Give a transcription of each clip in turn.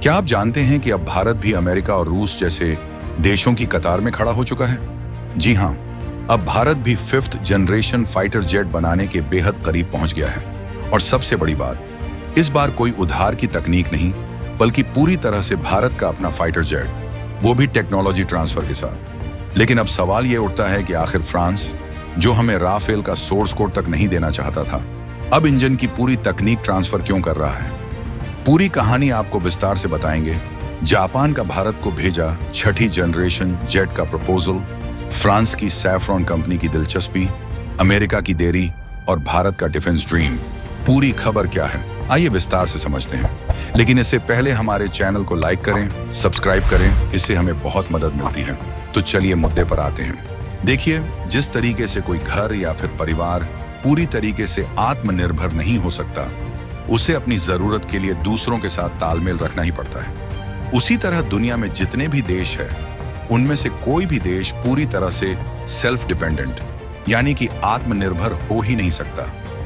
क्या आप जानते हैं कि अब भारत भी अमेरिका और रूस जैसे देशों की कतार में खड़ा हो चुका है? जी हां, अब भारत भी 5th जनरेशन फाइटर जेट बनाने के बेहद करीब पहुंच गया है। और सबसे बड़ी बात, इस बार कोई उधार की तकनीक नहीं, बल्कि पूरी तरह से भारत का अपना फाइटर जेट, वो भी टेक्नोलॉजी ट्रांसफर के साथ। लेकिन अब सवाल ये उठता है कि आखिर फ्रांस, जो हमें राफेल का सोर्स कोड तक नहीं देना चाहता था, अब इंजन की पूरी तकनीक ट्रांसफर क्यों कर रहा है? पूरी कहानी आपको विस्तार से बताएंगे। जापान का भारत को भेजा 6ठी जनरेशन जेट का प्रपोजल, फ्रांस की सैफ्रॉन कंपनी की दिलचस्पी, अमेरिका की देरी और भारत का डिफेंस ड्रीम। पूरी खबर क्या है, आइए विस्तार से समझते हैं। लेकिन इससे पहले हमारे चैनल को लाइक करें, सब्सक्राइब करें, इससे हमें बहुत मदद मिलती है। तो चलिए मुद्दे पर आते हैं। देखिए, जिस तरीके से कोई घर या फिर परिवार पूरी तरीके से आत्मनिर्भर नहीं हो सकता, उसे अपनी जरूरत के लिए दूसरों के साथ तालमेल रखना ही पड़ता है। उसी तरह दुनिया में जितने भी देश हैं, उनमें से कोई भी देश पूरी तरह से सेल्फ डिपेंडेंट यानी कि आत्मनिर्भर हो ही नहीं सकता।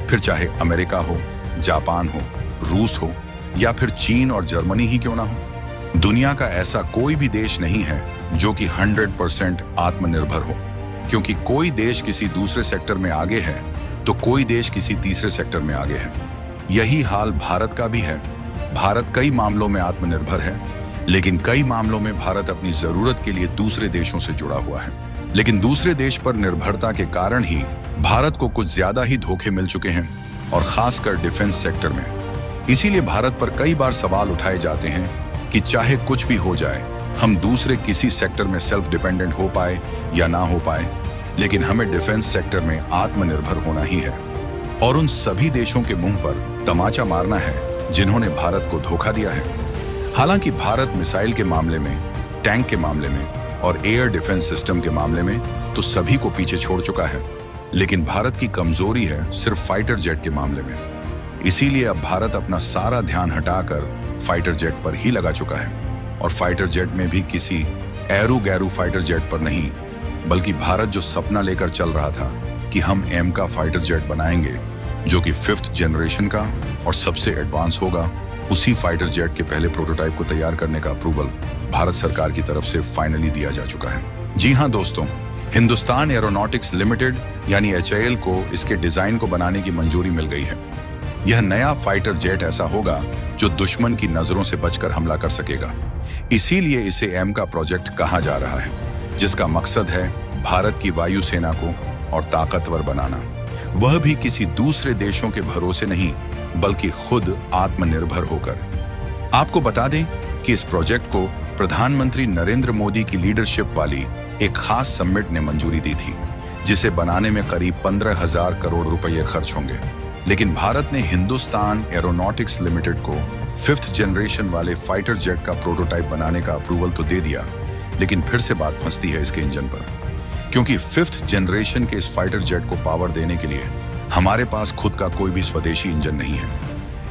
फिर चाहे अमेरिका हो, जापान हो, रूस हो या फिर चीन और जर्मनी ही क्यों ना हो। दुनिया का ऐसा कोई भी देश नहीं है जो कि 100% आत्मनिर्भर हो, क्योंकि कोई देश किसी दूसरे सेक्टर में आगे है तो कोई देश किसी तीसरे सेक्टर में आगे है। यही हाल भारत का भी है। भारत कई मामलों में आत्मनिर्भर है, लेकिन कई मामलों में भारत अपनी जरूरत के लिए दूसरे देशों से जुड़ा हुआ है। लेकिन दूसरे देश पर निर्भरता के कारण ही भारत को कुछ ज्यादा ही धोखे मिल चुके हैं, और खासकर डिफेंस सेक्टर में। इसीलिए भारत पर कई बार सवाल उठाए जाते हैं कि चाहे कुछ भी हो जाए, हम दूसरे किसी सेक्टर में सेल्फ डिपेंडेंट हो पाए या ना हो पाए, लेकिन हमें डिफेंस सेक्टर में आत्मनिर्भर होना ही है। और उन सभी देशों के मुंह पर तमाचा मारना है जिन्होंने भारत को धोखा दिया है। हालांकि भारत मिसाइल के मामले में, टैंक के मामले में और एयर डिफेंस सिस्टम के मामले में तो सभी को पीछे छोड़ चुका है, लेकिन भारत की कमजोरी है सिर्फ फाइटर जेट के मामले में। इसीलिए अब भारत अपना सारा ध्यान हटाकर फाइटर जेट पर ही लगा चुका है, और फाइटर जेट में भी किसी एरू गैरू फाइटर जेट पर नहीं, बल्कि भारत जो सपना लेकर चल रहा था कि हम एम का फाइटर जेट बनाएंगे, जो कि 5th जनरेशन का और सबसे एडवांस होगा, उसी फाइटर जेट के पहले प्रोटोटाइप को तैयार करने का अप्रूवल भारत सरकार की तरफ से फाइनली दिया जा चुका है। जी हां दोस्तों, हिंदुस्तान एरोनॉटिक्स लिमिटेड यानी HAL को इसके डिजाइन को बनाने की मंजूरी मिल गई है। यह नया फाइटर जेट ऐसा होगा जो दुश्मन की नजरों से बचकर हमला कर सकेगा। इसीलिए इसे एम का प्रोजेक्ट कहा जा रहा है, जिसका मकसद है भारत की वायुसेना को और ताकतवर बनाना, वह भी किसी दूसरे देशों के भरोसे नहीं, बल्कि खुद आत्मनिर्भर होकर। आपको बता दें कि इस प्रोजेक्ट को प्रधानमंत्री नरेंद्र मोदी की लीडरशिप वाली एक खास समिट ने मंजूरी दी थी, जिसे बनाने में करीब 15,000 करोड़ रुपए खर्च होंगे। लेकिन भारत ने हिंदुस्तान एरोनॉटिक्स लिमिटेड को 5th जनरेशन वाले फाइटर जेट का प्रोटोटाइप बनाने का अप्रूवल तो दे दिया, लेकिन फिर से बात फंसती है इसके इंजन पर, क्योंकि 5th जनरेशन के इस फाइटर जेट को पावर देने के लिए हमारे पास खुद का कोई भी स्वदेशी इंजन नहीं है।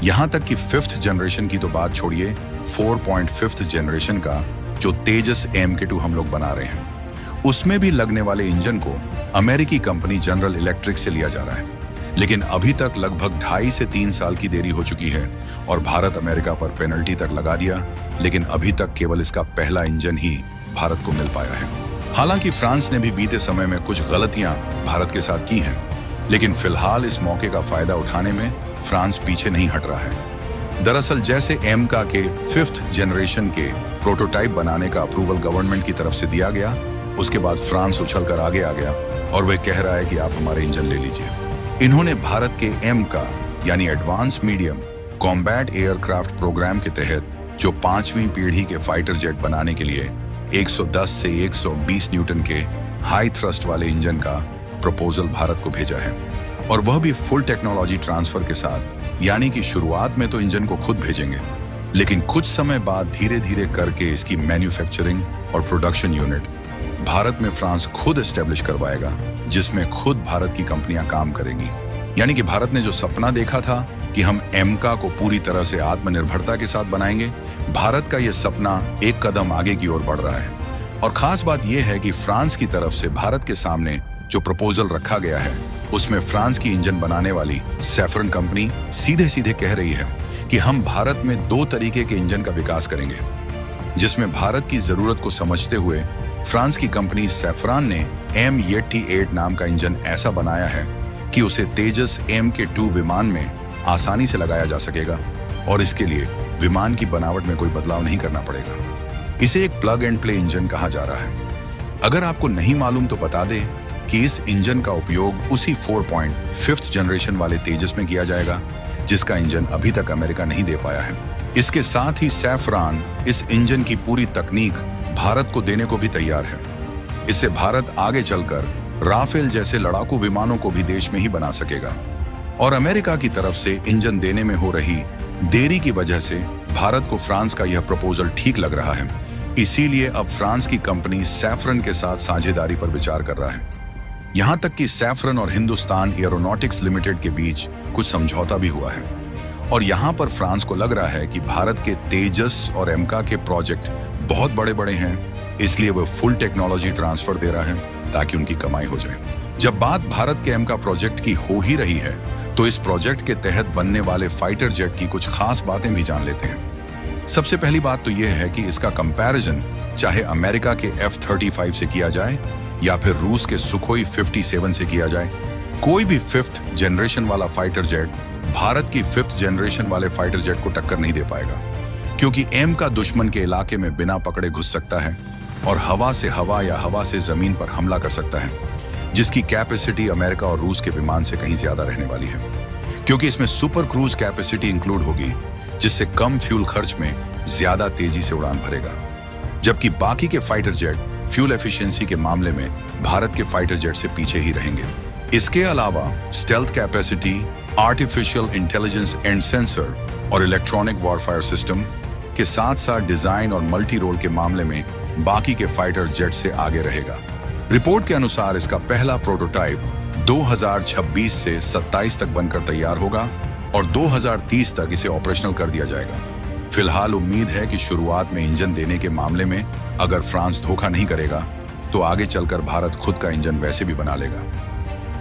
यहां तक कि 5th जनरेशन की तो बात छोड़िए, 4.5th जनरेशन का जो तेजस MK2 हम लोग बना रहे हैं, उसमें भी लगने वाले इंजन को अमेरिकी कंपनी जनरल इलेक्ट्रिक से लिया जा रहा है। लेकिन अभी तक लगभग 2.5 से 3 साल की देरी हो चुकी है, और भारत अमेरिका पर पेनल्टी तक लगा दिया, लेकिन अभी तक केवल इसका पहला इंजन ही भारत को मिल पाया है। हालांकि फ्रांस ने भी बीते समय में कुछ गलतियां भारत के साथ की हैं, लेकिन फिलहाल इस मौके का फायदा उठाने में फ्रांस पीछे नहीं हट रहा है। दरअसल जैसे एमका के 5th जनरेशन के प्रोटोटाइप बनाने का अप्रूवल गवर्नमेंट की तरफ से दिया गया, उसके बाद फ्रांस उछलकर आगे आ गया और वह कह रहा है कि आप हमारे इंजन ले लीजिए। इन्होंने भारत के एमका यानी advance medium combat aircraft programme के तहत जो 5वीं पीढ़ी के फाइटर जेट बनाने के लिए 110 से 120 न्यूटन के हाई थ्रस्ट वाले इंजन का प्रपोजल भारत को भेजा है, और वह भी फुल टेक्नोलॉजी ट्रांसफर के साथ। यानी कि शुरुआत में तो इंजन को खुद भेजेंगे, लेकिन कुछ समय बाद धीरे धीरे करके इसकी मैन्युफैक्चरिंग और प्रोडक्शन यूनिट भारत में फ्रांस खुद एस्टेब्लिश करवाएगा, जिसमें खुद भारत की कंपनियां काम करेंगी। यानी कि भारत ने जो सपना देखा था कि हम एमका को पूरी तरह से आत्मनिर्भरता के साथ बनाएंगे, भारत का यह सपना एक कदम आगे की ओर बढ़ रहा है। और खास बात यह है कि फ्रांस की तरफ से भारत के सामने जो प्रपोजल रखा गया है, उसमें फ्रांस की इंजन बनाने वाली सैफ्रन कंपनी सीधे सीधे कह रही है कि हम भारत में 2 तरीके के इंजन का विकास करेंगे, जिसमें भारत की जरूरत को समझते हुए फ्रांस की कंपनी सैफरान ने M88 नाम का इंजन ऐसा बनाया है कि उसे तेजस MK2 विमान में आसानी से लगाया जा सकेगा और इसके लिए विमान की बनावट में कोई बदलाव नहीं करना पड़ेगा। इसे एक प्लग एंड प्ले इंजन कहा जा रहा है। अगर आपको नहीं मालूम तो बता दें कि इस इंजन का उपयोग उसी 4.5th जनरेशन वाले तेजस में किया जाएगा जिसका इंजन अभी तक अमेरिका नहीं दे पाया है। इसके साथ ही सैफरान इस इंजन की पूरी तकनीक भारत को देने को भी तैयार है। इससे भारत आगे चलकर राफेल जैसे लड़ाकू विमानों को भी देश में ही बना सकेगा और अमेरिका की तरफ से इंजन देने में हो रही देरी की वजह से भारत को फ्रांस का यह प्रपोजल ठीक लग रहा है। इसीलिए अब फ्रांस की कंपनी सैफरन के साथ साझेदारी पर विचार कर रहा है। यहां तक कि सैफरन और हिंदुस्तान एरोनॉटिक्स लिमिटेड के बीच कुछ समझौता भी हुआ है और यहां पर फ्रांस को लग रहा है कि भारत के तेजस और एमका के प्रोजेक्ट बहुत बड़े-बड़े हैं, इसलिए वो फुल टेक्नोलॉजी ट्रांसफर दे रहा है ताकि उनकी कमाई हो जाए। जब बात भारत के एमका प्रोजेक्ट की हो ही रही है तो इस प्रोजेक्ट के तहत बनने वाले फाइटर जेट की कुछ खास बातें भी जान लेते हैं। सबसे पहली बात तो यह है कि इसका कंपैरिजन चाहे अमेरिका के F-35 से किया जाए या फिर रूस के सुखोई 57 से किया जाए, कोई भी 5th जनरेशन वाला फाइटर जेट भारत की 5th जनरेशन वाले फाइटर जेट को टक्कर नहीं दे पाएगा, क्योंकि एम का दुश्मन के इलाके में बिना पकड़े घुस सकता है और हवा से हवा या हवा से जमीन पर हमला कर सकता है, जिसकी कैपेसिटी अमेरिका और रूस के विमान से कहीं ज्यादा रहने वाली है, क्योंकि इसमें सुपर क्रूज कैपेसिटी इंक्लूड होगी, जिससे कम फ्यूल खर्च में ज्यादा तेजी से उड़ान भरेगा। जबकि बाकी के फाइटर जेट फ्यूल एफिशिएंसी के मामले में भारत के फाइटर जेट से पीछे ही रहेंगे। इसके अलावा stealth capacity, artificial intelligence and sensor और इलेक्ट्रॉनिक वॉरफायर सिस्टम के साथ साथ डिजाइन और मल्टी रोल के मामले में बाकी के फाइटर जेट से आगे रहेगा। रिपोर्ट के अनुसार इसका पहला प्रोटोटाइप 2026 से 27 तक बनकर तैयार होगा और 2030 तक इसे ऑपरेशनल कर दिया जाएगा। फिलहाल उम्मीद है कि शुरुआत में इंजन देने के मामले में अगर फ्रांस धोखा नहीं करेगा तो आगे चलकर भारत खुद का इंजन वैसे भी बना लेगा।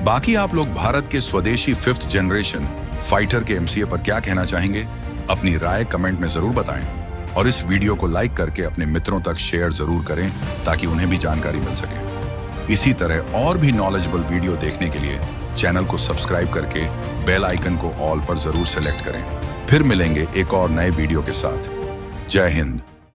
बाकी आप लोग भारत के स्वदेशी 5th जनरेशन फाइटर के MCA पर क्या कहना चाहेंगे? अपनी राय कमेंट में जरूर बताएं और इस वीडियो को लाइक करके अपने मित्रों तक शेयर जरूर करें ताकि उन्हें भी जानकारी मिल सके। इसी तरह और भी नॉलेजेबल वीडियो देखने के लिए चैनल को सब्सक्राइब करके बेल आइकन को ऑल पर जरूर सेलेक्ट करें। फिर मिलेंगे एक और नए वीडियो के साथ। जय हिंद।